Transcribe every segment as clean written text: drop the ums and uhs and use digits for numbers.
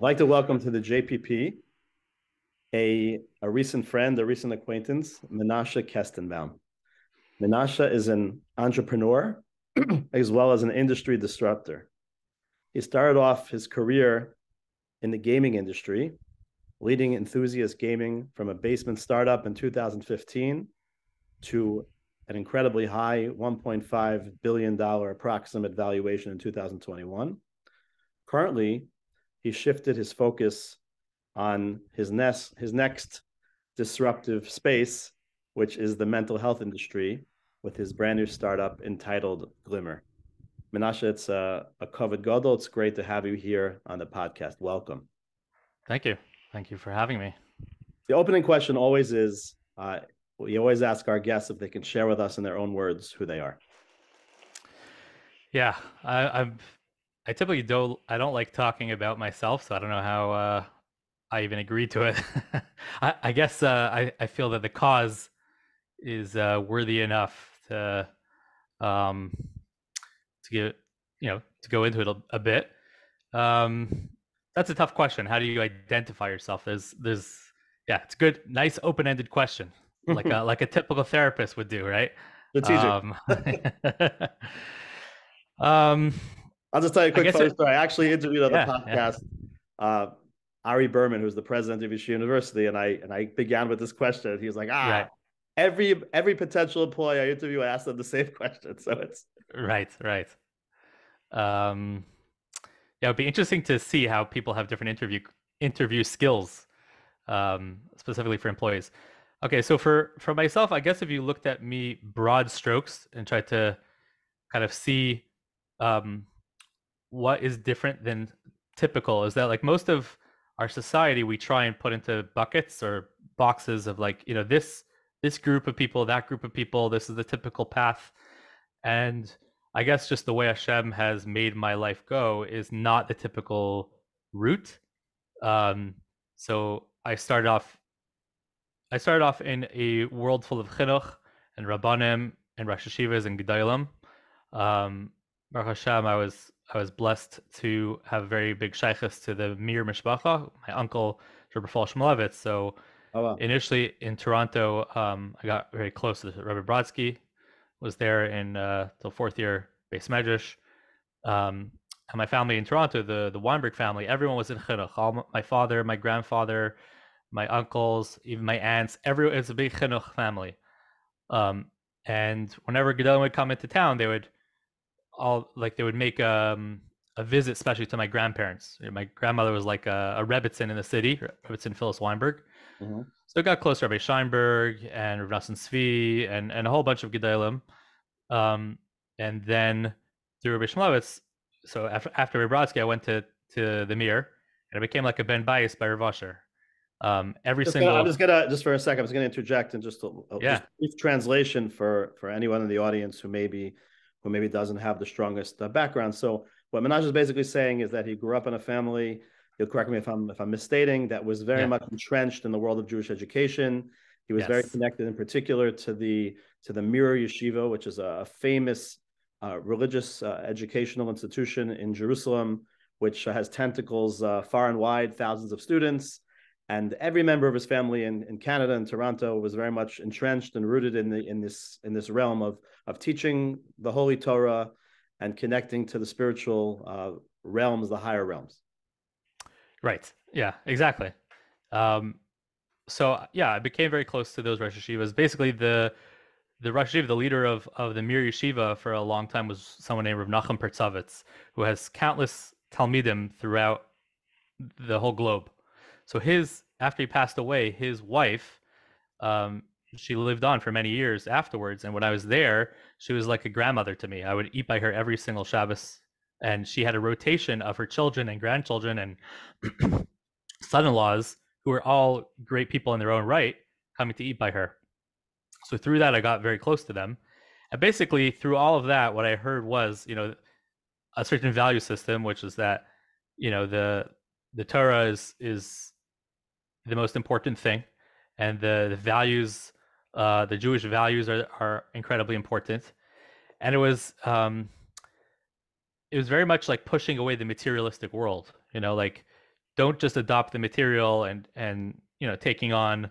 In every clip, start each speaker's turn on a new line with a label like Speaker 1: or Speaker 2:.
Speaker 1: I'd like to welcome to the JPP a recent friend, a recent acquaintance, Menashe Kestenbaum. Menashe is an entrepreneur as well as an industry disruptor. He started off his career in the gaming industry, leading Enthusiast Gaming from a basement startup in 2015 to an incredibly high $1.5 billion approximate valuation in 2021. Currently, he shifted his focus on his next disruptive space, which is the mental health industry, with his brand new startup entitled Glimmer. Menashe, it's a kavod gadol. It's great to have you here on the podcast. Welcome.
Speaker 2: Thank you. Thank you for having me.
Speaker 1: The opening question always is, we always ask our guests if they can share with us in their own words who they are.
Speaker 2: Yeah, I typically don't like talking about myself, so I don't know how I even agreed to it. I guess I feel that the cause is worthy enough um, to give to go into it a bit. That's a tough question. How do you identify yourself? Yeah, it's a good, nice, open-ended question, like a typical therapist would do, right?
Speaker 1: Strategic.
Speaker 2: Um,
Speaker 1: I'll just tell you a
Speaker 2: I
Speaker 1: quick
Speaker 2: guess
Speaker 1: funny story. I actually interviewed on the
Speaker 2: yeah.
Speaker 1: podcast Ari Berman, who's the president of Yeshiva University, and I began with this question. He was like,
Speaker 2: Right,
Speaker 1: every potential employee I interview, I ask them the same question. So it's
Speaker 2: right. Um, yeah, it'd be interesting to see how people have different interview skills, specifically for employees. Okay, so for myself, I guess if you looked at me broad strokes and tried to kind of see um, what is different than typical, is that like most of our society, we try and put into buckets or boxes of like, this group of people, that group of people, this is the typical path. And I guess just the way Hashem has made my life go is not the typical route. Um, so I started off in a world full of chinuch and rabbanim and rosh yeshivas and gedolim. Baruch Hashem, I was blessed to have very big shaykhs to the Mir Mishpacha, my uncle Rabbi Fall Shmulevitz. So
Speaker 1: oh wow.
Speaker 2: initially in Toronto, I got very close to Rabbi Brodsky. Was there in till fourth year base medrash. And my family in Toronto, the Weinberg family, everyone was in chinuch. My father, my grandfather, my uncles, even my aunts, everyone. It's a big chinuch family. Um, and whenever Gedolim would come into town, they would make a visit, especially to my grandparents. My grandmother was like a Rebbitzin in the city, Rebbitzin Phyllis Weinberg.
Speaker 1: Mm-hmm.
Speaker 2: So it got close to Rabbi Scheinberg and Rav Nassim Tzvi and a whole bunch of Gedolim. And then through Rabbi Shmulevitz, so after Rabbi Brodsky, I went to the Mir, and I became like a Ben Bias by Rav Asher. Every
Speaker 1: I'm
Speaker 2: single
Speaker 1: just gonna just for a second. I'm just gonna interject and just
Speaker 2: yeah,
Speaker 1: brief translation for anyone in the audience who maybe doesn't have the strongest background. So what Menashe is basically saying is that he grew up in a family. You'll correct me if I'm misstating. That was very
Speaker 2: yeah,
Speaker 1: much entrenched in the world of Jewish education. He was very
Speaker 2: yes,
Speaker 1: connected, in particular, to the Mir Yeshiva, which is a famous religious educational institution in Jerusalem, which has tentacles far and wide, thousands of students. And every member of his family in Canada and Toronto was very much entrenched and rooted in this realm of teaching the Holy Torah and connecting to the spiritual realms, the higher realms.
Speaker 2: right, yeah, exactly. Um, so yeah, I became very close to those Rosh Yeshivas. Basically, the Rosh Yeshiva, the leader of the Mir Yeshiva for a long time was someone named Rav Nachum Pertzavitz, who has countless talmidim throughout the whole globe. So after he passed away, his wife, um, she lived on for many years afterwards. And when I was there, she was like a grandmother to me. I would eat by her every single Shabbos, and she had a rotation of her children and grandchildren and son-in-laws who were all great people in their own right, coming to eat by her. So through that, I got very close to them. And basically, through all of that, what I heard was, a certain value system, which is that, the Torah is the most important thing, and the values, the Jewish values are incredibly important. And it was very much like pushing away the materialistic world. Like don't just adopt the material and taking on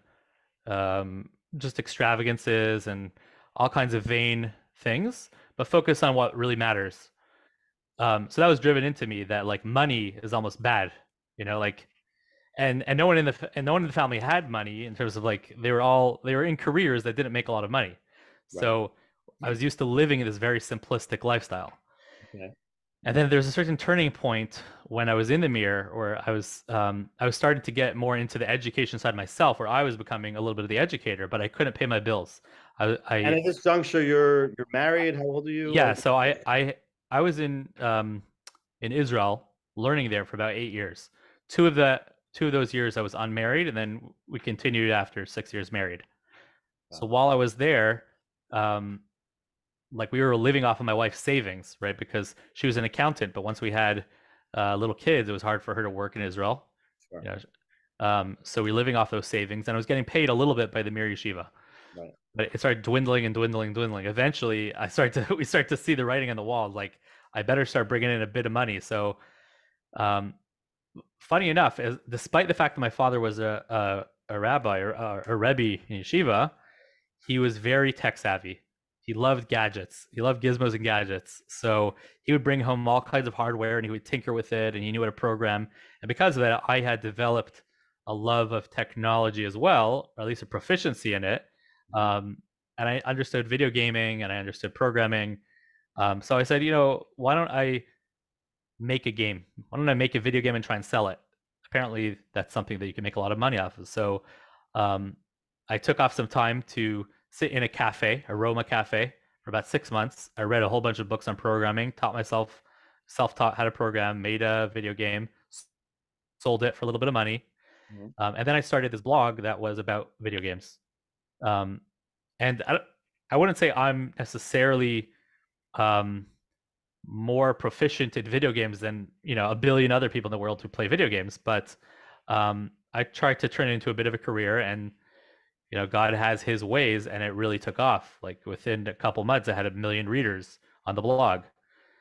Speaker 2: just extravagances and all kinds of vain things, but focus on what really matters. So that was driven into me that like money is almost bad, like and no one in the family had money in terms of like they were in careers that didn't make a lot of money.
Speaker 1: Right.
Speaker 2: So I was used to living in this very simplistic lifestyle.
Speaker 1: Okay.
Speaker 2: And then there's a certain turning point when I was in the mirror, where I was starting to get more into the education side myself, where I was becoming a little bit of the educator, but I couldn't pay my bills.
Speaker 1: And
Speaker 2: I
Speaker 1: at this juncture, you're married. How old are you?
Speaker 2: Yeah, so I was in Israel learning there for about 8 years. Two of those years I was unmarried, and then we continued after 6 years married. So
Speaker 1: Wow.
Speaker 2: while I was there, um, like we were living off of my wife's savings, right? Because she was an accountant, but once we had little kids, it was hard for her to work in Israel.
Speaker 1: Sure.
Speaker 2: You so we were living off those savings, and I was getting paid a little bit by the Mir Yeshiva,
Speaker 1: Right.
Speaker 2: but it started dwindling and dwindling and dwindling. Eventually, we start to see the writing on the wall. Like I better start bringing in a bit of money. So, um, funny enough, despite the fact that my father was a rabbi or a rebbe in yeshiva, he was very tech savvy. He loved gadgets. He loved gizmos and gadgets. So he would bring home all kinds of hardware and he would tinker with it and he knew how to program. And because of that, I had developed a love of technology as well, or at least a proficiency in it. Um, and I understood video gaming and I understood programming. So I said, why don't I make a game? Why don't I make a video game and try and sell it? Apparently, that's something that you can make a lot of money off of. So um, I took off some time to sit in a cafe, a Roma cafe, for about 6 months. I read a whole bunch of books on programming, taught myself, self-taught how to program, made a video game, sold it for a little bit of money.
Speaker 1: Mhm.
Speaker 2: And then I started this blog that was about video games. Um, and I wouldn't say I'm necessarily um, more proficient in video games than a billion other people in the world who play video games, but I tried to turn it into a bit of a career, and God has His ways, and it really took off. Like within a couple months, I had 1 million readers on the blog.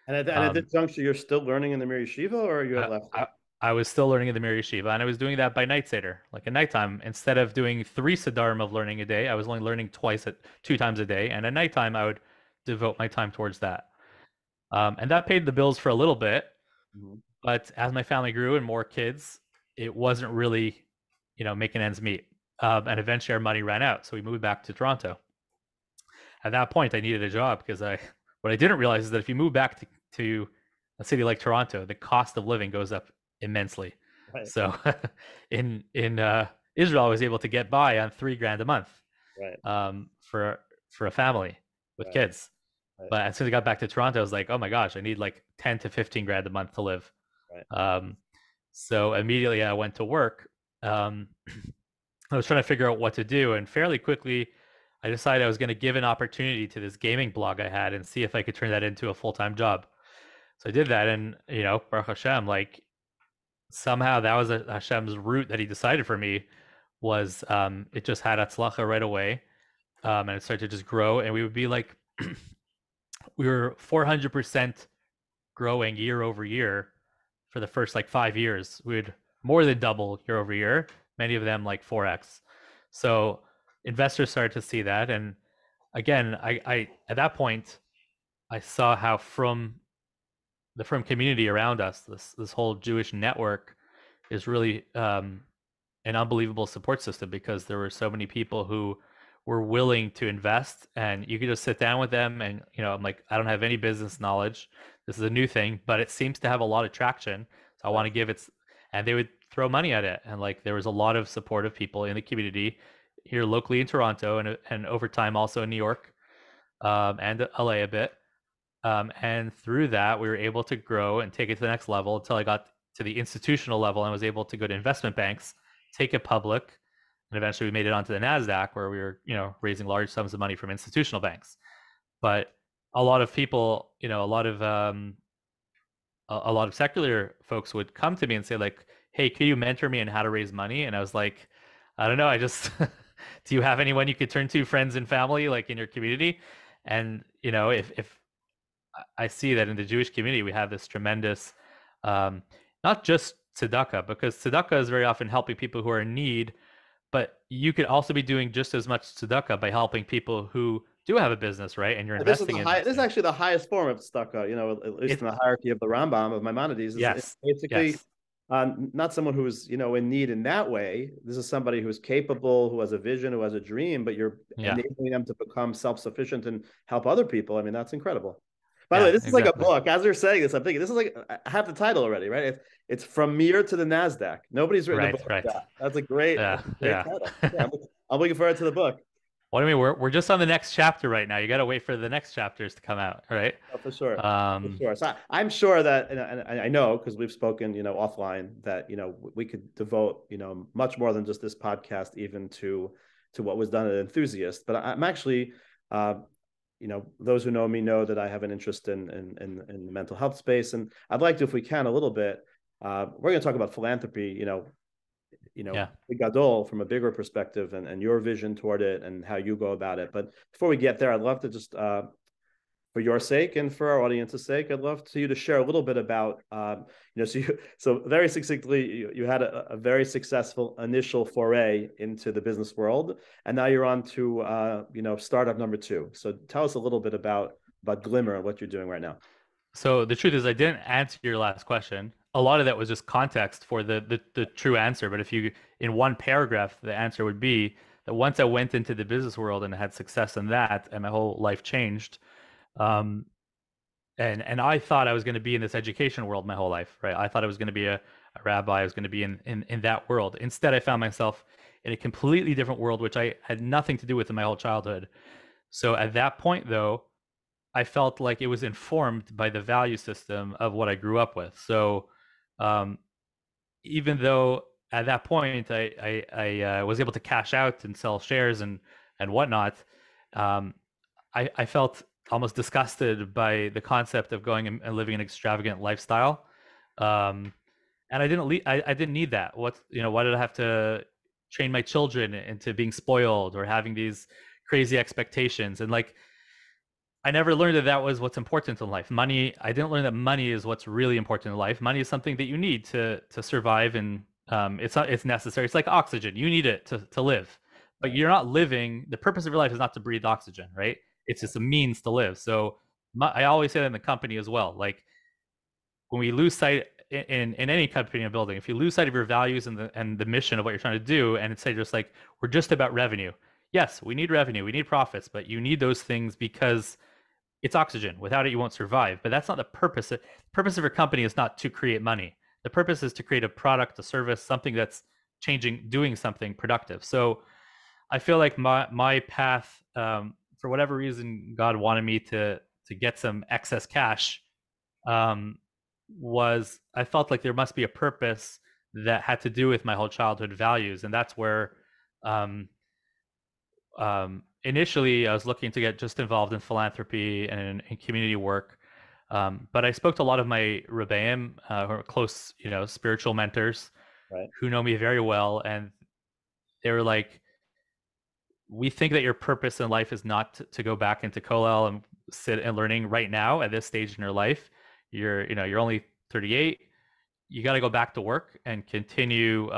Speaker 1: And at this
Speaker 2: Um,
Speaker 1: juncture, you're still learning in the Mir Yeshiva, or you have
Speaker 2: I,
Speaker 1: left
Speaker 2: I,
Speaker 1: it?
Speaker 2: I was still learning in the Mir Yeshiva, and I was doing that by night seder, like at nighttime. Instead of doing 3 Siddharim of learning a day, I was only learning 2 times a day, and at nighttime, I would devote my time towards that. And that paid the bills for a little bit,
Speaker 1: Mhm.
Speaker 2: but as my family grew and more kids, it wasn't really, making ends meet. And eventually our money ran out. So we moved back to Toronto. At that point, I needed a job because what I didn't realize is that if you move back to a city like Toronto, the cost of living goes up immensely.
Speaker 1: Right.
Speaker 2: So in Israel, I was able to get by on $3,000 a month
Speaker 1: Right.
Speaker 2: for a family with
Speaker 1: Right.
Speaker 2: kids.
Speaker 1: Right.
Speaker 2: But as soon as I got back to Toronto, I was like, oh my gosh, I need like 10 to 15 grand a month to live.
Speaker 1: Right.
Speaker 2: Um, so immediately I went to work. Um, I was trying to figure out what to do, and fairly quickly, I decided I was going to give an opportunity to this gaming blog I had and see if I could turn that into a full-time job. So I did that, and Baruch Hashem, like somehow that was Hashem's route that He decided for me. Was it just had atzlacha right away, and it started to just grow, and we would be like, we were 400% growing year over year for the first like 5 years. We would more than double year over year, many of them like 4x. So investors started to see that. And again, I at that point, I saw how from the From community around us, this whole Jewish network is really an unbelievable support system, because there were so many people who were willing to invest, and you could just sit down with them and I'm like, I don't have any business knowledge, this is a new thing, but it seems to have a lot of traction, so I want
Speaker 1: Right.
Speaker 2: to give it. And they would throw money at it, and like there was a lot of supportive people in the community here locally in Toronto, and over time also in New York, and LA a bit. And through that, we were able to grow and take it to the next level until I got to the institutional level and was able to go to investment banks, take it public, and eventually we made it onto the Nasdaq, where we were, raising large sums of money from institutional banks. But a lot of people, a lot of secular folks would come to me and say like, "Hey, can you mentor me on how to raise money?" And I was like, "I don't know. I just do you have anyone you could turn to, friends and family, like in your community?" And if I see that in the Jewish community, we have this tremendous, not just tzedakah, because tzedakah is very often helping people who are in need, but you could also be doing just as much tzedakah by helping people who do have a business, right? And you're
Speaker 1: This is
Speaker 2: investing
Speaker 1: the
Speaker 2: in
Speaker 1: high.
Speaker 2: those
Speaker 1: This is
Speaker 2: things.
Speaker 1: actually the highest form of tzedakah. You know, at least
Speaker 2: It,
Speaker 1: in the hierarchy of the Rambam of Maimonides, is it's
Speaker 2: yes,
Speaker 1: basically
Speaker 2: yes,
Speaker 1: not someone who is in need in that way. This is somebody who's capable, who has a vision, who has a dream, but you're
Speaker 2: yeah,
Speaker 1: enabling them to become self-sufficient and help other people. I mean, that's incredible. By the way,
Speaker 2: yeah,
Speaker 1: this is like a
Speaker 2: exactly.
Speaker 1: book. As you're saying this, I'm thinking this is like I have the title already, right? It's From Mir to the Nasdaq. Nobody's written a
Speaker 2: Right,
Speaker 1: book like
Speaker 2: right.
Speaker 1: that. That's a great,
Speaker 2: Yeah,
Speaker 1: great
Speaker 2: yeah.
Speaker 1: title. Yeah, I'm looking forward to the book.
Speaker 2: What do you mean? We're just on the next chapter right now. You got to wait for the next chapters to come out, right?
Speaker 1: Oh, for sure. For
Speaker 2: Um,
Speaker 1: sure. So I'm sure that, and I know because we've spoken, offline that, we could devote, much more than just this podcast, even to what was done at Enthusiast. But I'm actually, uh, those who know me know that I have an interest in the mental health space, and I'd like to, if we can, a little bit. We're going to talk about philanthropy,
Speaker 2: yeah.
Speaker 1: Gadol from a bigger perspective, and your vision toward it and how you go about it. But before we get there, I'd love to just for your sake and for our audience's sake, I'd love to you to share a little bit about, so very succinctly, you had a very successful initial foray into the business world, and now you're on to, startup number two. So tell us a little bit about Glimmer and what you're doing right now.
Speaker 2: So the truth is, I didn't answer your last question. A lot of that was just context for the true answer. But if you, in one paragraph, the answer would be that once I went into the business world and had success in that, and my whole life changed. Um, and I thought I was going to be in this education world my whole life, right? I thought I was going to be a rabbi. I was going to be in that world. Instead, I found myself in a completely different world, which I had nothing to do with in my whole childhood. So at that point, though, I felt like it was informed by the value system of what I grew up with. So um, even though at that point I was able to cash out and sell shares and whatnot, um, I felt almost disgusted by the concept of going and living an extravagant lifestyle. Um, and I didn't need that. Why did I have to train my children into being spoiled or having these crazy expectations? And like, I never learned that that was what's important in life. Money, I didn't learn that money is what's really important in life. Money is something that you need to survive, and it's necessary. It's like oxygen. You need it to live, but
Speaker 1: Right.
Speaker 2: you're not living. The purpose of your life is not to breathe oxygen, right? It's just a means to live. So I always say that in the company as well. Like when we lose sight in any company or building, if you lose sight of your values and the mission of what you're trying to do, and it's just like we're just about revenue. Yes, we need revenue, we need profits, but you need those things because it's oxygen. Without it, you won't survive. But that's not the purpose. The purpose of your company is not to create money. The purpose is to create a product, a service, something that's changing, doing something productive. So I feel like my path, for whatever reason, God wanted me to get some excess cash. Um, was I felt like there must be a purpose that had to do with my whole childhood values, and that's where um, initially I was looking to get just involved in philanthropy and in community work. But I spoke to a lot of my rebbeim, who are close, spiritual mentors
Speaker 1: Right.
Speaker 2: who know me very well, and they were like, "We think that your purpose in life is not to go back into kollel and sit and learning right now at this stage in your life. You're only 38. You got to go back to work and continue.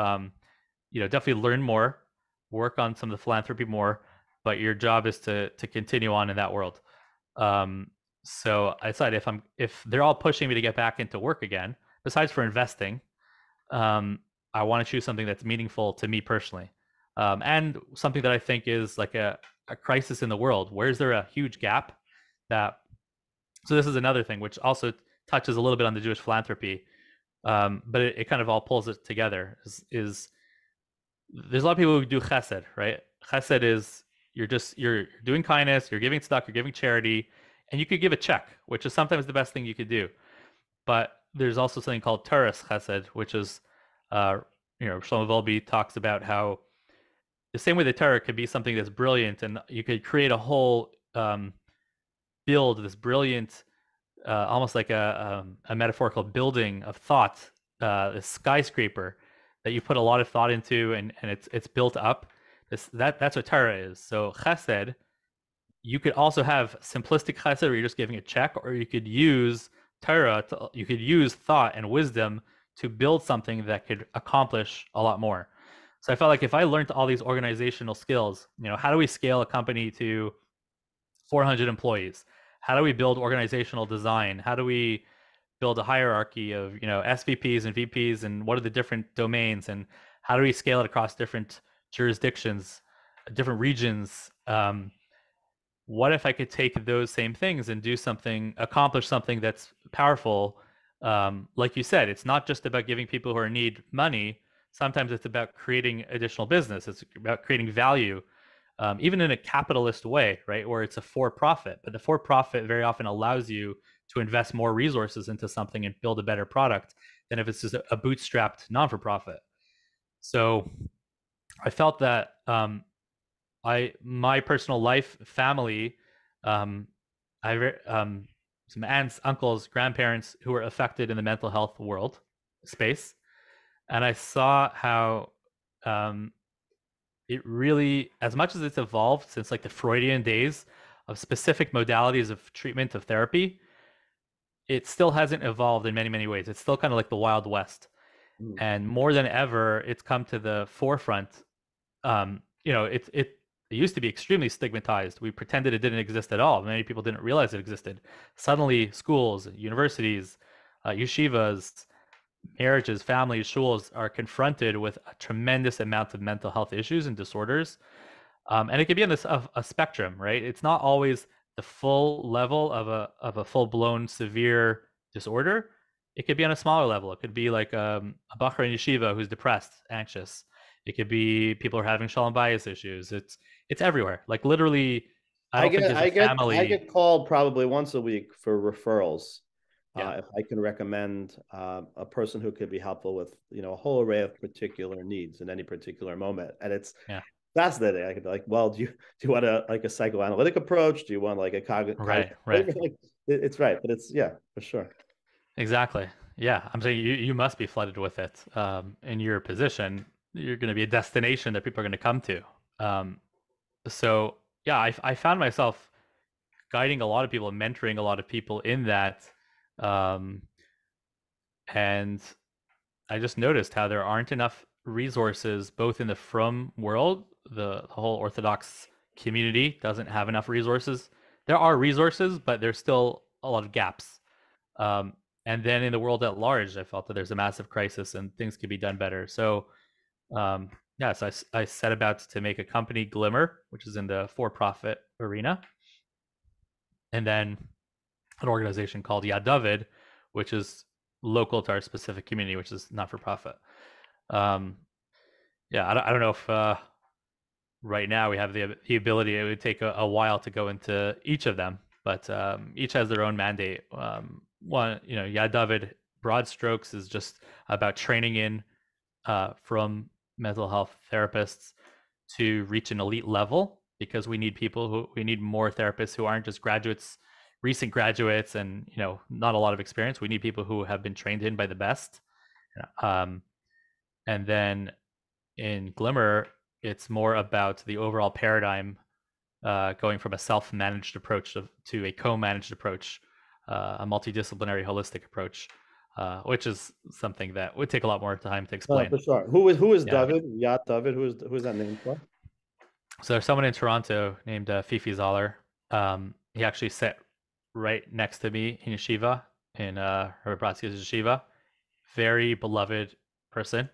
Speaker 2: Definitely learn more, work on some of the philanthropy more, but your job is to continue on in that world." Um, so I decided if they're all pushing me to get back into work again, besides for investing, um, I want to choose something that's meaningful to me personally, and something that I think is like a crisis in the world. Where is there a huge gap that? So this is another thing which also touches a little bit on the Jewish philanthropy, but it kind of all pulls it together. Is there's a lot of people who do chesed, right? Chesed is you're doing kindness, you're giving stock, you're giving charity, and you could give a check, which is sometimes the best thing you could do. But there's also something called Taurus Chesed, which is, Shlomo Volbe talks about how the same way the Torah could be something that's brilliant, and you could create a whole build this brilliant, almost like a metaphorical building of thought, a skyscraper that you put a lot of thought into, and it's built up. That's what Torah is. So Chesed, you could also have simplistic Chesed where you're just giving a check, or you could use Torah. You could use thought and wisdom to build something that could accomplish a lot more. So I felt like if I learned all these organizational skills, how do we scale a company to 400 employees? How do we build organizational design? How do we build a hierarchy of SVPs and VPs, and what are the different domains, and how do we scale it across different jurisdictions, different regions? What if I could take those same things and do something, accomplish something that's powerful? Like you said, it's not just about giving people who are in need money. Sometimes it's about creating additional business. It's about creating value, even in a capitalist way, right? Where it's a for-profit, but the for-profit very often allows you to invest more resources into something and build a better product than if it's just a bootstrapped non-for-profit. So I felt that my personal life, family, um, some aunts, uncles, grandparents who were affected in the mental health world space, and I saw how it really, as much as it's evolved since like the Freudian days of specific modalities of treatment of therapy, it still hasn't evolved in many ways. It's still kind of like the Wild West, and more than ever, it's come to the forefront. It used to be extremely stigmatized. We pretended it didn't exist at all. Many people didn't realize it existed. Suddenly, schools, universities, yeshivas, marriages, families, shuls are confronted with a tremendous amount of mental health issues and disorders. And it can be on a spectrum, right? It's not always the full level of a full blown severe disorder. It could be on a smaller level. It could be like a bacher in yeshiva who's depressed, anxious. It could be people are having shalom bias issues. It's everywhere. Like literally, I don't think there's a
Speaker 1: I
Speaker 2: family.
Speaker 1: get called probably once a week for referrals.
Speaker 2: Yeah,
Speaker 1: If I can recommend a person who could be helpful with a whole array of particular needs in any particular moment, and it's
Speaker 2: yeah,
Speaker 1: fascinating. I could be like, well, do you want like a psychoanalytic approach? Do you want like a
Speaker 2: right,
Speaker 1: cognitive?
Speaker 2: right,
Speaker 1: It's right, but it's yeah, for sure.
Speaker 2: exactly. Yeah, I'm saying you must be flooded with it. In your position, you're going to be a destination that people are going to come to. Um, so yeah, I found myself guiding a lot of people, mentoring a lot of people in that, um, and I just noticed how there aren't enough resources, both in the Frum world, the whole Orthodox community doesn't have enough resources. There are resources, but there's still a lot of gaps. Um, and then in the world at large, I felt that there's a massive crisis and things could be done better. So um, yeah, so I set about to make a company, Glimmer, which is in the for-profit arena, and then an organization called Yad David, which is local to our specific community, which is not for profit. Um, yeah, I don't know if right now we have the ability. It would take a while to go into each of them, but each has their own mandate. One, Yad David, broad strokes, is just about training in from mental health therapists to reach an elite level, because we need we need more therapists who aren't just graduates, recent graduates, and not a lot of experience. We need people who have been trained in by the best. um, and then in Glimmer, it's more about the overall paradigm, going from a self-managed approach to a co-managed approach, a multidisciplinary holistic approach, which is something that would take a lot more time to explain.
Speaker 1: For sure. Who is
Speaker 2: Yeah.
Speaker 1: David? Yat David. Who is that name for?
Speaker 2: So there's someone in Toronto named Fifi Zoller. He actually sat right next to me in yeshiva, in Herbert Brodsky's yeshiva. Very beloved person.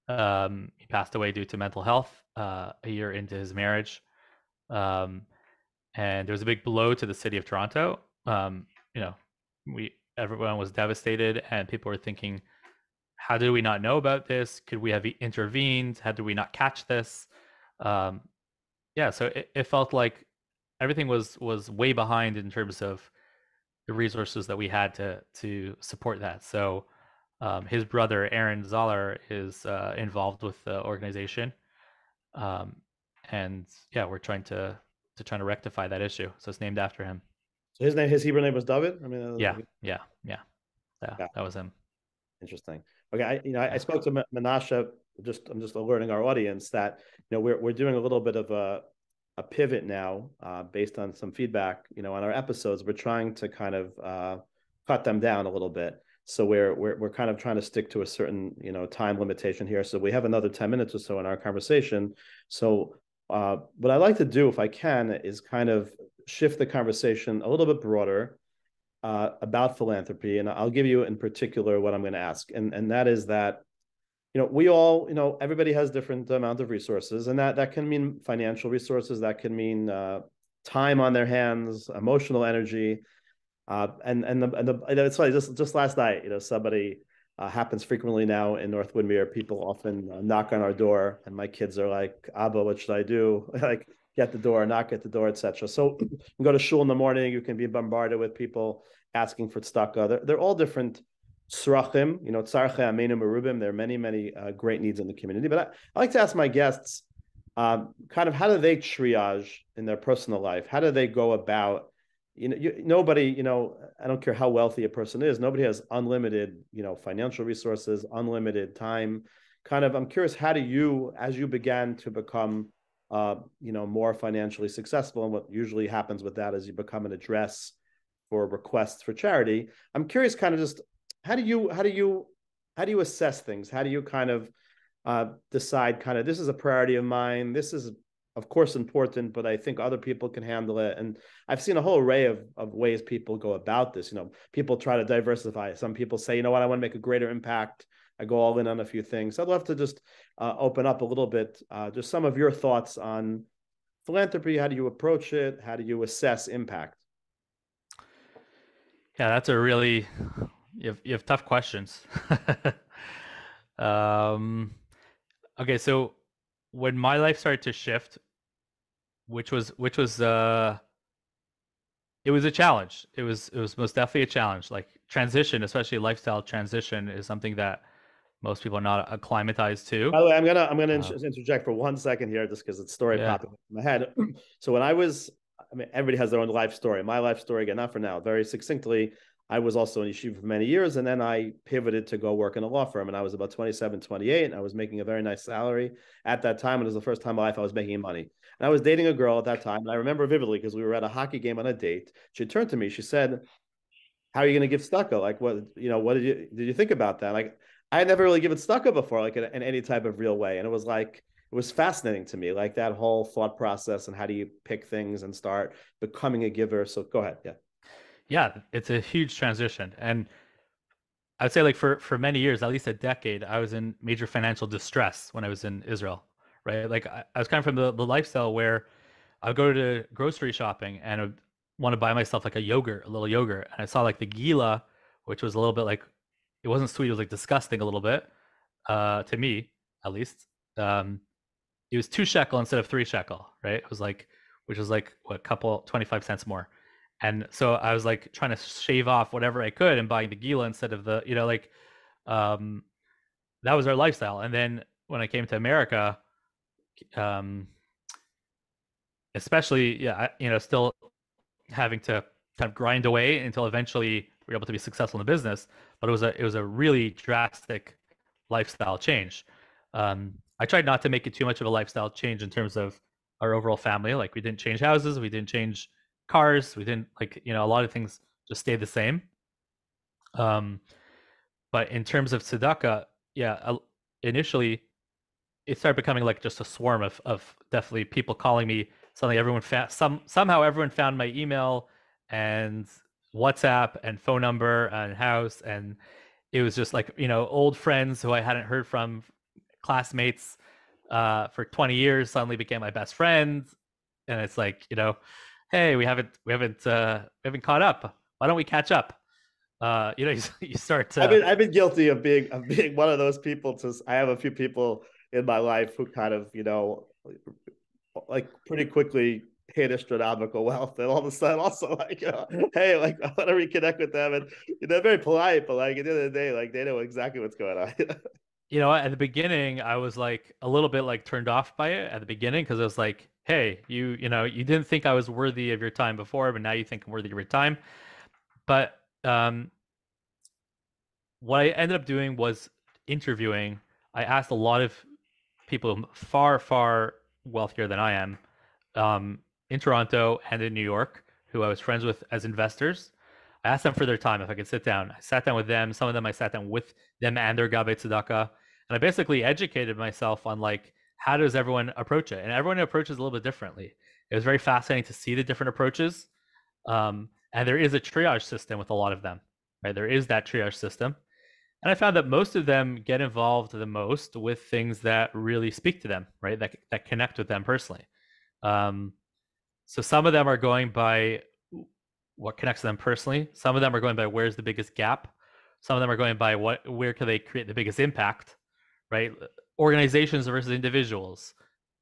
Speaker 2: He passed away due to mental health a year into his marriage. Um, and there was a big blow to the city of Toronto. You know, everyone was devastated, and people were thinking, how did we not know about this? Could we have intervened? How did we not catch this? Um, yeah, so it felt like everything was way behind in terms of the resources that we had to support that. So his brother Aaron Zoller is involved with the organization, um, and yeah, we're trying to rectify that issue. So it's named after him.
Speaker 1: So his Hebrew name was David. I mean,
Speaker 2: Yeah, yeah, yeah, yeah.
Speaker 1: yeah,
Speaker 2: That was him.
Speaker 1: interesting. Okay, I
Speaker 2: Yeah,
Speaker 1: spoke to Menashe. I'm just alerting our audience that we're doing a little bit of a pivot now, based on some feedback on our episodes. We're trying to kind of cut them down a little bit. So we're kind of trying to stick to a certain, you know, time limitation here. So we have another 10 minutes or so in our conversation. So what I like to do, if I can, is kind of shift the conversation a little bit broader about philanthropy. And I'll give you in particular what I'm going to ask. And that is that, you know, we all, you know, everybody has different amount of resources, and that can mean financial resources, that can mean time on their hands, emotional energy, it's funny. Just last night, you know, somebody happens frequently now in North Woodmere. People often knock on our door, and my kids are like, "Abba, what should I do?" Like, get the door, knock at the door, etc. So, you go to shul in the morning. You can be bombarded with people asking for tzedakah. They're all different tzrachim. You know, tzarchei ameinu merubim. There are many great needs in the community. But I like to ask my guests, kind of, how do they triage in their personal life? How do they go about, you know, nobody, you know, I don't care how wealthy a person is, nobody has unlimited, you know, financial resources, unlimited time. Kind of, I'm curious, how do you, as you began to become, you know, more financially successful, and what usually happens with that is you become an address for requests for charity. I'm curious, kind of, just how do you assess things? How do you kind of decide, kind of, this is a priority of mine, this is of course important, but I think other people can handle it? And I've seen a whole array of ways people go about this. You know, people try to diversify. Some people say, you know what, I want to make a greater impact. I go all in on a few things. I'd love to just open up a little bit, just some of your thoughts on philanthropy. How do you approach it? How do you assess impact?
Speaker 2: Yeah, that's a really you have tough questions. um, okay, so when my life started to shift, which was it was a challenge. It was most definitely a challenge. Like transition, especially lifestyle transition, is something that most people are not acclimatized to.
Speaker 1: By the way, I'm gonna
Speaker 2: Uh,
Speaker 1: interject for 1 second here, just because it's story
Speaker 2: yeah,
Speaker 1: popping in my head. So when I was, I mean, everybody has their own life story. My life story, again, not for now, very succinctly, I was also in yeshiva for many years, and then I pivoted to go work in a law firm, and I was about 27, 28, and I was making a very nice salary at that time. And it was the first time in my life I was making money. And I was dating a girl at that time, and I remember vividly because we were at a hockey game on a date. She turned to me, she said, how are you going to give stucco? Like, what, you know, what did you think about that? Like, I had never really given stucco before, like in any type of real way. And it was like, it was fascinating to me, like that whole thought process and how do you pick things and start becoming a giver. So go ahead. Yeah.
Speaker 2: yeah, it's a huge transition, and I'd say like for many years, at least a decade, I was in major financial distress when I was in Israel, right? Like I was kind of from the lifestyle where I would go to grocery shopping and I would want to buy myself like a yogurt, a little yogurt, and I saw like the gila, which was a little bit like it wasn't sweet, it was like disgusting a little bit, to me at least. Um, it was 2 shekel instead of 3 shekel, right? It was like, which was like what, a couple 25 cents more. And so I was like trying to shave off whatever I could and buying the gila instead of the, like, um, that was our lifestyle. And then when I came to America, um, especially, yeah, still having to kind of grind away until eventually we were able to be successful in the business. But it was a really drastic lifestyle change. I tried not to make it too much of a lifestyle change in terms of our overall family. Like we didn't change houses, we didn't change cars, we didn't, like, a lot of things just stayed the same. Um, but in terms of tzedakah, yeah, initially it started becoming like just a swarm of definitely people calling me. Suddenly everyone somehow everyone found my email and WhatsApp and phone number and house, and it was just like, old friends who I hadn't heard from, classmates for 20 years suddenly became my best friends. And it's like, hey, we haven't caught up, why don't we catch up? You start to.
Speaker 1: I've been guilty of being one of those people. I have a few people in my life who kind of, you know, like pretty quickly hit astronomical wealth, and all of a sudden also like, hey, like, I want to reconnect with them, and they're very polite, but like at the end of the day, like they know exactly what's going on.
Speaker 2: At the beginning, I was like a little bit like turned off by it at the beginning, because I was like, hey, you didn't think I was worthy of your time before, but now you think I'm worthy of your time. But what I ended up doing was interviewing. I asked a lot of people far, far wealthier than I am, in Toronto and in New York, who I was friends with as investors. I asked them for their time if I could sit down. I sat down with them. Some of them I sat down with them and their gabe tzedakah, and I basically educated myself on like how does everyone approach it, and everyone approaches a little bit differently. It was very fascinating to see the different approaches, and there is a triage system with a lot of them. Right, there is that triage system, and I found that most of them get involved the most with things that really speak to them, right? That connect with them personally. Um, so some of them are going by what connects them personally. Some of them are going by where's the biggest gap. Some of them are going by where can they create the biggest impact, right? Organizations versus individuals,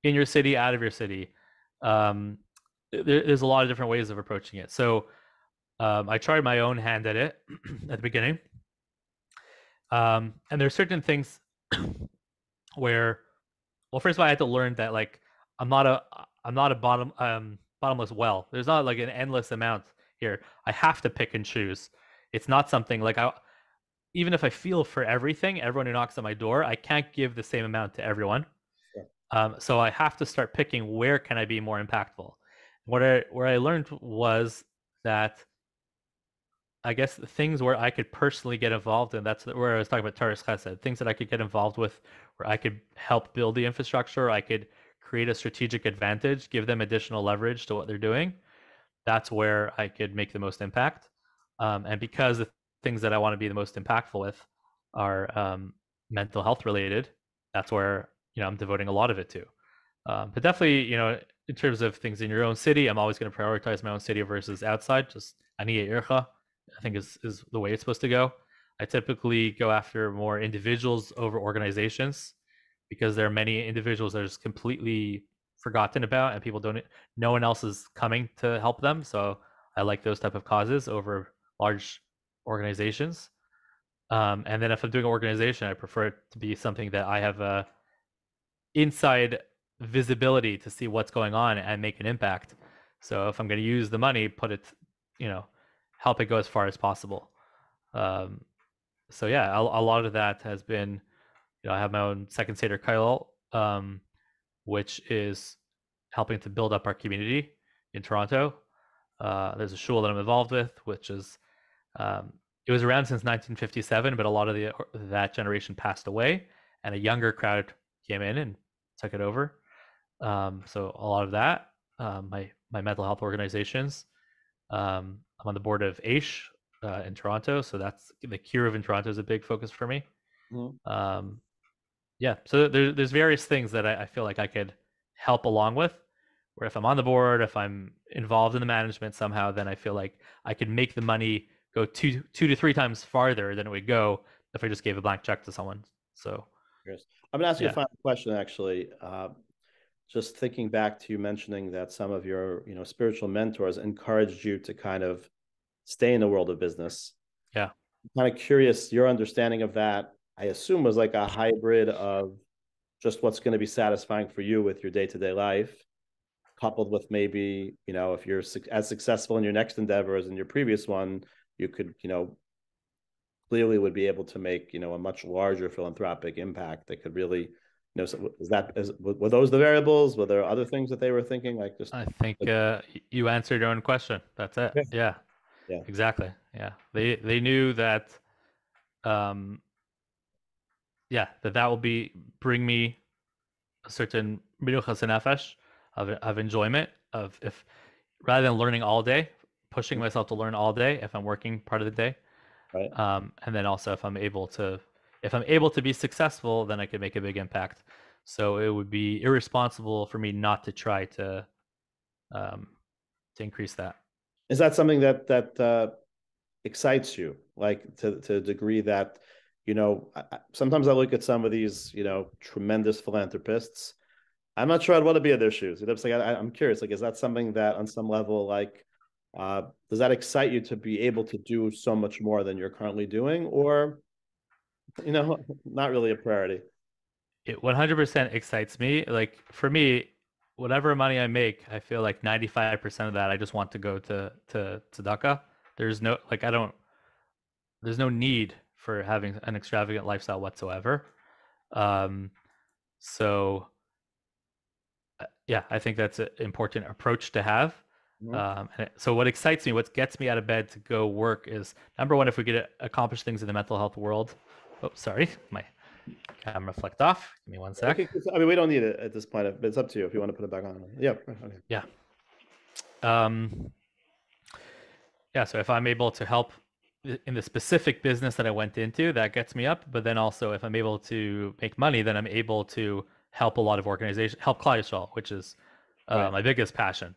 Speaker 2: in your city, out of your city. There's a lot of different ways of approaching it. So I tried my own hand at it at the beginning, and there's certain things where, well, first of all, I had to learn that like I'm not a bottomless well. There's not like an endless amount here. I have to pick and choose. It's not something like even if I feel for everyone who knocks on my door, I can't give the same amount to everyone.
Speaker 1: Sure.
Speaker 2: So I have to start picking where can I be more impactful. Where I learned was that I guess the things where I could personally get involved in, that's where I was talking about Taras Chesed, things that I could get involved with, where I could help build the infrastructure, I could create a strategic advantage, give them additional leverage to what they're doing. That's where I could make the most impact. And because the things that I want to be the most impactful with are mental health related, that's where I'm devoting a lot of it to. But definitely, in terms of things in your own city, I'm always going to prioritize my own city versus outside. Just Aniya Ircha, I think is the way it's supposed to go. I typically go after more individuals over organizations because there are many individuals that are just completely forgotten about and people don't, no one else is coming to help them. So I like those type of causes over large organizations. And then if I'm doing an organization, I prefer it to be something that I have a inside visibility to see what's going on and make an impact. So if I'm going to use the money, put it, help it go as far as possible. So yeah, a lot of that has been, I have my own second Seder Kyle, which is helping to build up our community in Toronto. There's a shul that I'm involved with, which is, it was around since 1957, but a lot of that generation passed away, and a younger crowd came in and took it over. So a lot of that, my mental health organizations. I'm on the board of AISH in Toronto, so that's the Cure in Toronto is a big focus for me. Mm-hmm. Yeah, so there's various things that I feel like I could help along with. Where if I'm on the board, if I'm involved in the management somehow, then I feel like I could make the money go two to three times farther than it would go if I just gave a blank check to someone. So,
Speaker 1: I'm going to ask you a final question, actually. Just thinking back to you mentioning that some of your, spiritual mentors encouraged you to kind of stay in the world of business.
Speaker 2: Yeah.
Speaker 1: I'm kind of curious, your understanding of that, I assume, was like a hybrid of just what's going to be satisfying for you with your day-to-day life, coupled with maybe, if you're as successful in your next endeavor as in your previous one, you could, clearly would be able to make, a much larger philanthropic impact that could really, were those the variables? Were there other things that they were thinking? Like just,
Speaker 2: I think you answered your own question. That's it. Yeah. Exactly. Yeah. They knew that, that will bring me a certain minuchas nefesh of enjoyment of if rather than learning all day, pushing myself to learn all day if I'm working part of the day.
Speaker 1: Right.
Speaker 2: And then also if I'm able to be successful, then I could make a big impact. So it would be irresponsible for me not to try to increase that.
Speaker 1: Is that something that excites you, like to a degree that, sometimes I look at some of these, tremendous philanthropists. I'm not sure I'd want to be in their shoes. It's like I'm curious. Like, is that something that, on some level, like, does that excite you to be able to do so much more than you're currently doing, or, not really a priority?
Speaker 2: It 100% excites me. Like for me, whatever money I make, I feel like 95% of that I just want to go to tzedakah. There's no there's no need for having an extravagant lifestyle whatsoever. So yeah, I think that's an important approach to have. So what excites me, what gets me out of bed to go work is number one, if we could accomplish things in the mental health world. Oh, sorry, my camera flicked off. Give me one sec.
Speaker 1: Okay, I mean, we don't need it at this point, but it's up to you if you want to put it back on. Yeah. Okay.
Speaker 2: Yeah. Yeah. So if I'm able to help in the specific business that I went into, that gets me up. But then also, if I'm able to make money, then I'm able to help a lot of organizations, help cholesterol, which is
Speaker 1: Right.
Speaker 2: my biggest passion.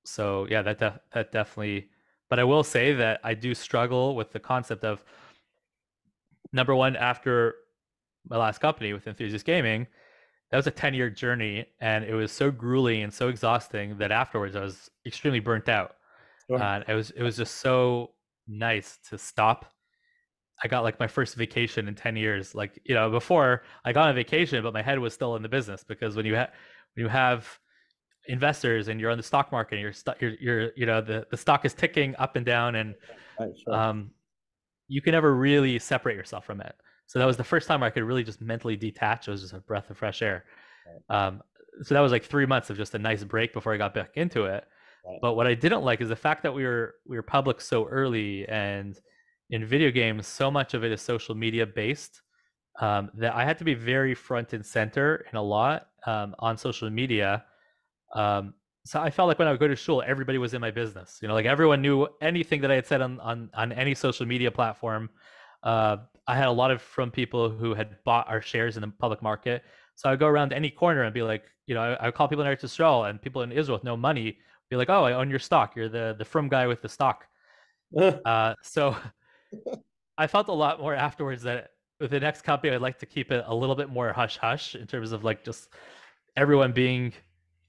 Speaker 2: So yeah, that definitely. But I will say that I do struggle with the concept of number one, after my last company with Enthusiast Gaming, that was a 10-year journey, and it was so grueling and so exhausting that afterwards I was extremely burnt out.
Speaker 1: Sure.
Speaker 2: And it was just so nice to stop. I got like my first vacation in 10 years. Like, before I got on vacation, but my head was still in the business, because when you have investors and you're on the stock market and the stock is ticking up and down, and
Speaker 1: Right. Sure.
Speaker 2: um, you can never really separate yourself from it. So that was the first time where I could really just mentally detach. It was just a breath of fresh air.
Speaker 1: Right.
Speaker 2: So that was like 3 months of just a nice break before I got back into it.
Speaker 1: Right.
Speaker 2: But what I didn't like is the fact that we were public so early, and in video games, so much of it is social media based, that I had to be very front and center in a lot on social media. Um, so I felt like when I would go to school, everybody was in my business. Like everyone knew anything that I had said on any social media platform. I had a lot of from people who had bought our shares in the public market. So I would go around any corner and be like, I would call people in Eretz Yisrael and people in Israel with no money, be like, "Oh, I own your stock. You're the from guy with the stock." So I felt a lot more afterwards that with the next company, I'd like to keep it a little bit more hush hush in terms of like just everyone being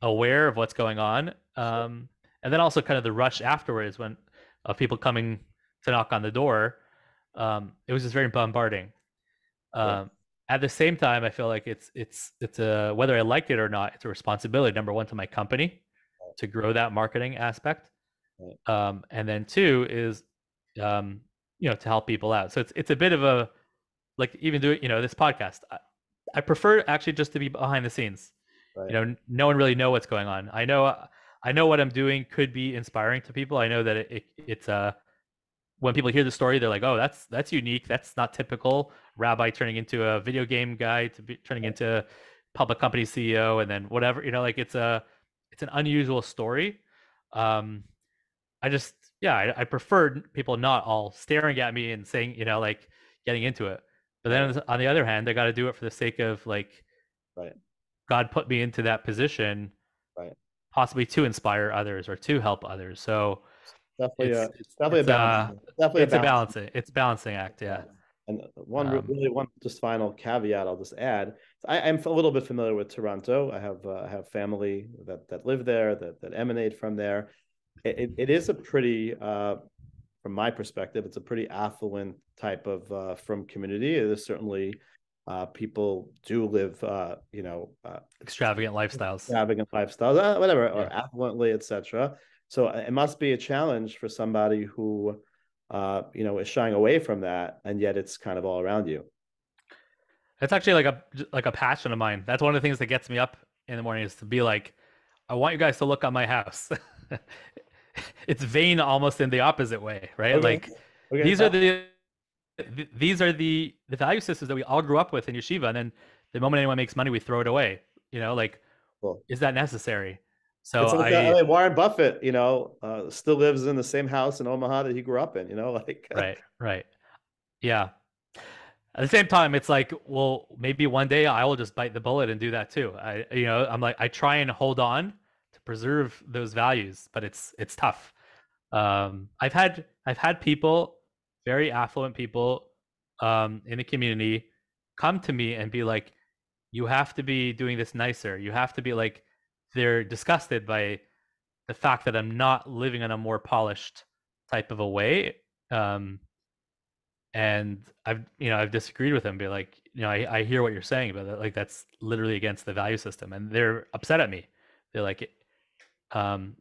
Speaker 2: aware of what's going on, and then also kind of the rush afterwards when of people coming to knock on the door. It was just very bombarding.
Speaker 1: Sure.
Speaker 2: At the same time, I feel like it's a, whether I liked it or not, it's a responsibility. Number one, to my company to grow that marketing aspect,
Speaker 1: Right.
Speaker 2: and then two is to help people out. So it's a bit of a, like, even doing this podcast. I prefer actually just to be behind the scenes.
Speaker 1: Right.
Speaker 2: No one really know what's going on. I know what I'm doing could be inspiring to people. I know that it's when people hear the story, they're like, "Oh, that's unique. That's not typical. Rabbi turning into a video game guy to be turning into public company CEO, and then whatever. Like it's an unusual story." Um, I just yeah, I preferred people not all staring at me and saying like getting into it. But
Speaker 1: Right.
Speaker 2: then on the other hand, I got to do it for the sake of like
Speaker 1: Right.
Speaker 2: God put me into that position,
Speaker 1: Right.
Speaker 2: possibly to inspire others or to help others. So
Speaker 1: Definitely
Speaker 2: it's
Speaker 1: a
Speaker 2: it's
Speaker 1: definitely a
Speaker 2: it's
Speaker 1: balance.
Speaker 2: uh
Speaker 1: Definitely a
Speaker 2: it's a
Speaker 1: balance.
Speaker 2: balancing act. Yeah.
Speaker 1: And one
Speaker 2: Um,
Speaker 1: really one just final caveat I'll just add. I'm a little bit familiar with Toronto. I have family that live there that emanate from there. It is a pretty from my perspective, it's a pretty affluent type of from community. It is certainly people do live
Speaker 2: Extravagant lifestyles.
Speaker 1: extravagant lifestyles, whatever, or
Speaker 2: Yeah.
Speaker 1: affluently, etc. So it must be a challenge for somebody who is shying away from that, and yet it's kind of all around you.
Speaker 2: It's actually like a passion of mine. That's one of the things that gets me up in the morning, is to be like, I want you guys to look on my house. It's vain almost in the opposite way, right?
Speaker 1: Okay.
Speaker 2: Like
Speaker 1: Okay.
Speaker 2: these are the value systems that we all grew up with in yeshiva, and then the moment anyone makes money, we throw it away. Like,
Speaker 1: Cool.
Speaker 2: is that necessary? So
Speaker 1: It's like
Speaker 2: I
Speaker 1: Warren Buffett, still lives in the same house in Omaha that he grew up in. Like
Speaker 2: right, yeah. At the same time, it's like, well, maybe one day I will just bite the bullet and do that too. I'm like, I try and hold on to preserve those values, but it's tough. I've had people, very affluent people, in the community, come to me and be like, "You have to be doing this nicer. You have to be like." They're disgusted by the fact that I'm not living in a more polished type of a way. And I've disagreed with them, be like, I hear what you're saying, but like that's literally against the value system, and they're upset at me. They're like, um,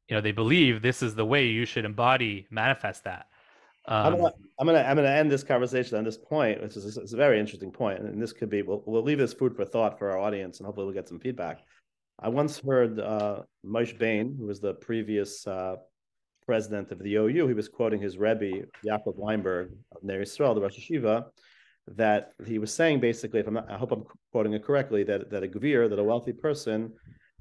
Speaker 2: they believe this is the way you should embody, manifest that.
Speaker 1: I'm
Speaker 2: Um,
Speaker 1: gonna I'm gonna end this conversation on this point, which is it's a very interesting point, and this could be we'll leave this food for thought for our audience, and hopefully we'll get some feedback. I once heard Moshe Bain, who was the previous president of the OU, he was quoting his Rebbe, Yaakov Weinberg of Ner Yisrael, the Rosh Yeshiva, that he was saying basically, if I'm not, I hope I'm quoting it correctly, that a gvir, that a wealthy person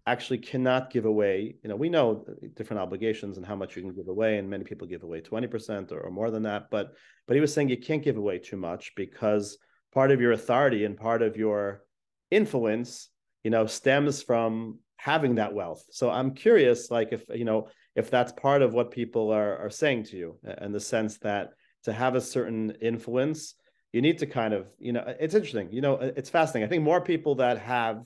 Speaker 1: actually cannot give away, we know different obligations and how much you can give away, and many people give away 20% or more than that, but he was saying you can't give away too much because part of your authority and part of your influence, stems from having that wealth. So I'm curious, like if that's part of what people are saying to you, in the sense that to have a certain influence, you need to kind of, it's interesting, it's fascinating. I think more people that have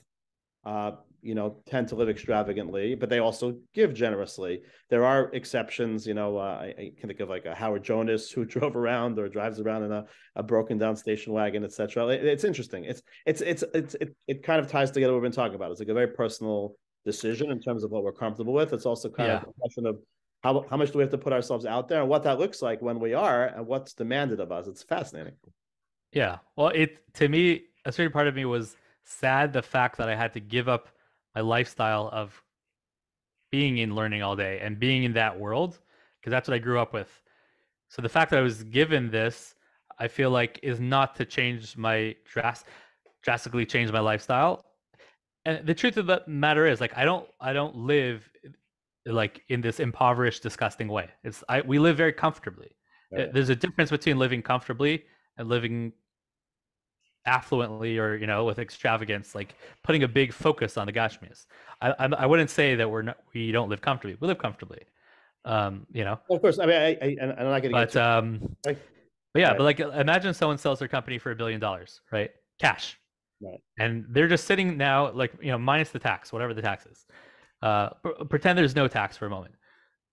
Speaker 1: tend to live extravagantly, but they also give generously. There are exceptions, I can think of like a Howard Jonas who drove around or drives around in a broken down station wagon, etc. It's interesting. It kind of ties together what we've been talking about. It's like a very personal decision in terms of what we're comfortable with. It's also kind of a question of how much do we have to put ourselves out there and what that looks like when we are and what's demanded of us. It's fascinating.
Speaker 2: Yeah. Well, to me, a certain part of me was sad the fact that I had to give up my lifestyle of being in learning all day and being in that world, because that's what I grew up with. So the fact that I was given this, I feel like is not to change my drastically change my lifestyle. And the truth of the matter is, like, I don't live like in this impoverished, disgusting way. We live very comfortably.
Speaker 1: Right.
Speaker 2: There's a difference between living comfortably and living affluently, or with extravagance, like putting a big focus on the gashmias. I wouldn't say that we don't live comfortably. We live comfortably.
Speaker 1: Well, of course. I mean, and I'm not going to get too.
Speaker 2: But yeah, right. But like, imagine someone sells their company for $1 billion, right? Cash.
Speaker 1: Right.
Speaker 2: And they're just sitting now, like, minus the tax, whatever the tax is. Pretend there's no tax for a moment.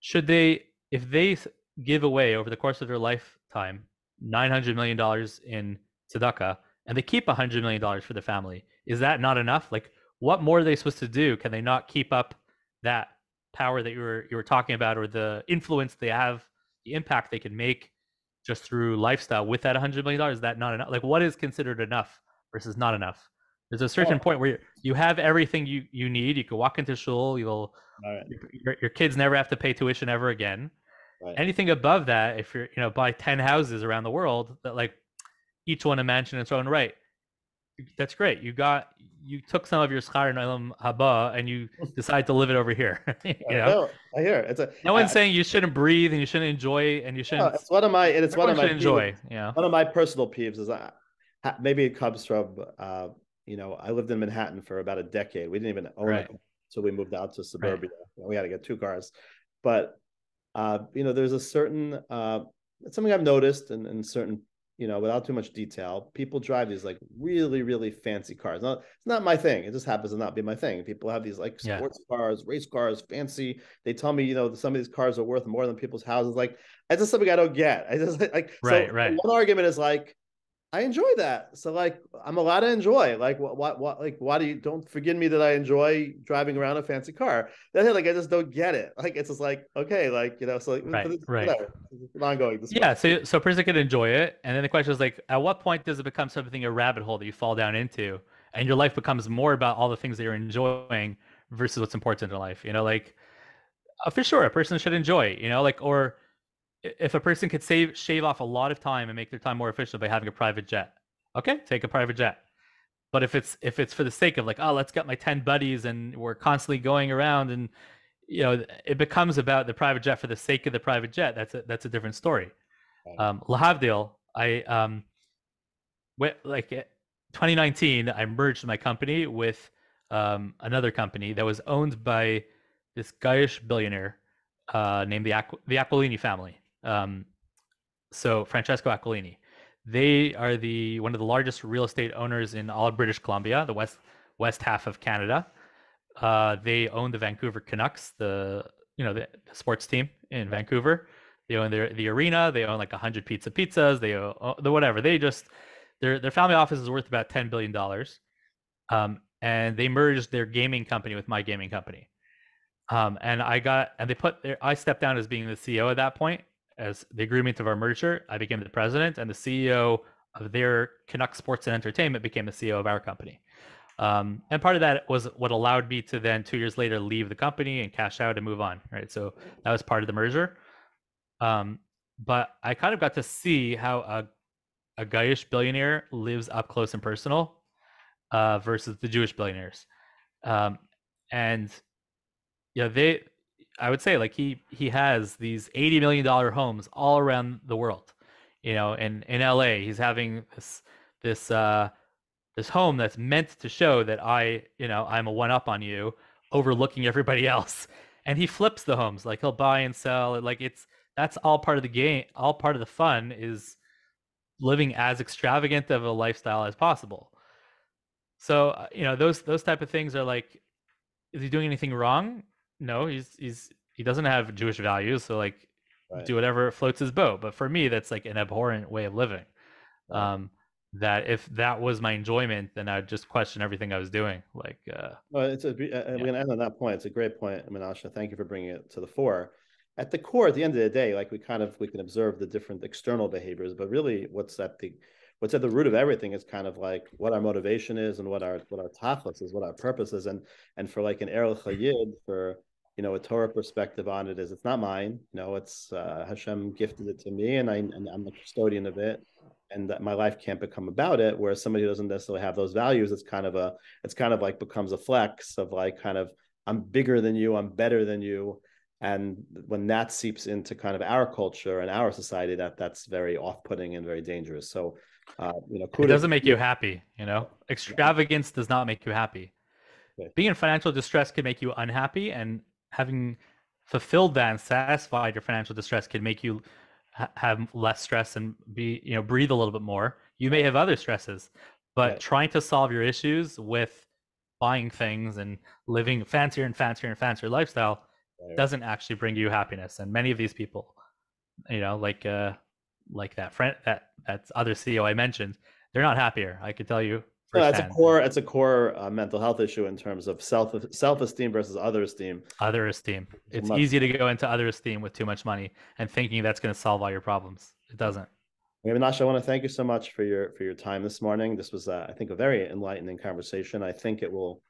Speaker 2: If they give away over the course of their lifetime $900 million in tzedakah, and they keep $100 million for the family, is that not enough? Like, what more are they supposed to do? Can they not keep up that power that you were talking about, or the influence they have, the impact they can make just through lifestyle with that $100 million? Is that not enough? Like, what is considered enough versus not enough? There's a certain point where you have everything you need. You can walk into shul. Your kids never have to pay tuition ever again. Right. Anything above that, if you're buy 10 houses around the world, that like each one a mansion in its own right, that's great. You took some of your schar in olam haba and you decide to live it over here.
Speaker 1: No, I hear
Speaker 2: no one's saying you shouldn't breathe and you shouldn't enjoy and you shouldn't.
Speaker 1: It's one of my
Speaker 2: enjoy.
Speaker 1: One of my personal peeves is maybe it comes from I lived in Manhattan for about a decade. We didn't even own it until we moved out to suburbia. Right. We had to get 2 cars, but there's a certain it's something I've noticed in certain, without too much detail, people drive these like really, really fancy cars. Now, it's not my thing. It just happens to not be my thing. People have these like sports cars, race cars, fancy. They tell me, some of these cars are worth more than people's houses. Like, it's just something I don't get. I just like, right. One argument is like, I enjoy that. So like, I'm allowed to enjoy. Like, why don't forgive me that I enjoy driving around a fancy car? Then like, I just don't get it. Like, it's just like, okay, like, so like,
Speaker 2: right.
Speaker 1: Whatever. It's an ongoing discussion.
Speaker 2: Yeah. So a person can enjoy it. And then the question is like, at what point does it become something, a rabbit hole that you fall down into, and your life becomes more about all the things that you're enjoying versus what's important in life? Like, for sure, a person should enjoy, or if a person could shave off a lot of time and make their time more efficient by having a private jet, okay, take a private jet. But if it's for the sake of like, oh, let's get my 10 buddies and we're constantly going around, and it becomes about the private jet for the sake of the private jet. That's a different story. Lahavdil, like 2019, I merged my company with another company that was owned by this Gaish billionaire named the Aquilini family. So Francesco Aquilini, they are one of the largest real estate owners in all of British Columbia, the west half of Canada. They own the Vancouver Canucks, the sports team in Vancouver. They own the arena. They own like 100 pizzas. They own the whatever. They just their family office is worth about $10 billion. And they merged their gaming company with my gaming company. I stepped down as being the CEO at that point. As the agreement of our merger, I became the president, and the CEO of their Canuck Sports and Entertainment became the CEO of our company. And part of that was what allowed me to then 2 years later leave the company and cash out and move on, right? So that was part of the merger. But I kind of got to see how a Gaish billionaire lives up close and personal versus the Jewish billionaires. And yeah, I would say like he has these $80 million homes all around the world. In LA, he's having this this home that's meant to show that I'm a one up on you, overlooking everybody else. And he flips the homes, like he'll buy and sell. Like that's all part of the game. All part of the fun is living as extravagant of a lifestyle as possible. So those type of things are like, is he doing anything wrong? No, he doesn't have Jewish values, so like
Speaker 1: Right.
Speaker 2: do whatever floats his boat. But for me, that's like an abhorrent way of living.
Speaker 1: Right.
Speaker 2: That if that was my enjoyment, then I'd just question everything I was doing. Like,
Speaker 1: Well, we're
Speaker 2: yeah,
Speaker 1: going to end on that point. It's a great point, Menashe. Thank you for bringing it to the fore. At the core, at the end of the day, like we can observe the different external behaviors, but really, what's at the root of everything is kind of like what our motivation is and what our tachlis is, what our purpose is, and for like an erlich hayid, for a Torah perspective on it is, it's not mine. It's Hashem gifted it to me, and I'm the custodian of it, and that my life can't become about it. Whereas somebody who doesn't necessarily have those values, it's kind of like becomes a flex of like kind of, I'm bigger than you, I'm better than you. And when that seeps into kind of our culture and our society, that's very off-putting and very dangerous. So
Speaker 2: it
Speaker 1: kudos.
Speaker 2: doesn't make you happy. Extravagance does not make you happy.
Speaker 1: Okay.
Speaker 2: Being in financial distress can make you unhappy, and having fulfilled that and satisfied your financial distress can make you have less stress and breathe a little bit more. You may have other stresses, but
Speaker 1: Yeah.
Speaker 2: trying to solve your issues with buying things and living fancier and fancier and fancier lifestyle
Speaker 1: Right.
Speaker 2: doesn't actually bring you happiness. And many of these people, like that friend, that other CEO I mentioned, they're not happier. I could tell you
Speaker 1: No,
Speaker 2: firsthand.
Speaker 1: it's a core mental health issue in terms of self-esteem versus other esteem.
Speaker 2: Other esteem.
Speaker 1: So
Speaker 2: It's
Speaker 1: much.
Speaker 2: easy to go into other esteem with too much money and thinking that's going to solve all your problems. It doesn't.
Speaker 1: Menashe, I want to thank you so much for your time this morning. This was, I think, a very enlightening conversation. I think it will,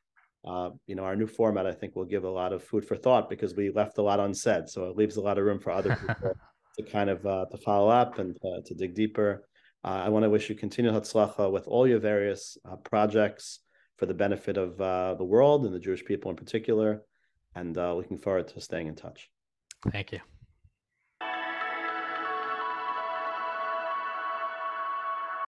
Speaker 1: our new format, I think, will give a lot of food for thought because we left a lot unsaid. So it leaves a lot of room for other people to kind of to follow up and to dig deeper. I want to wish you continued hatzlacha with all your various projects for the benefit of the world and the Jewish people in particular. And looking forward to staying in touch.
Speaker 2: Thank you.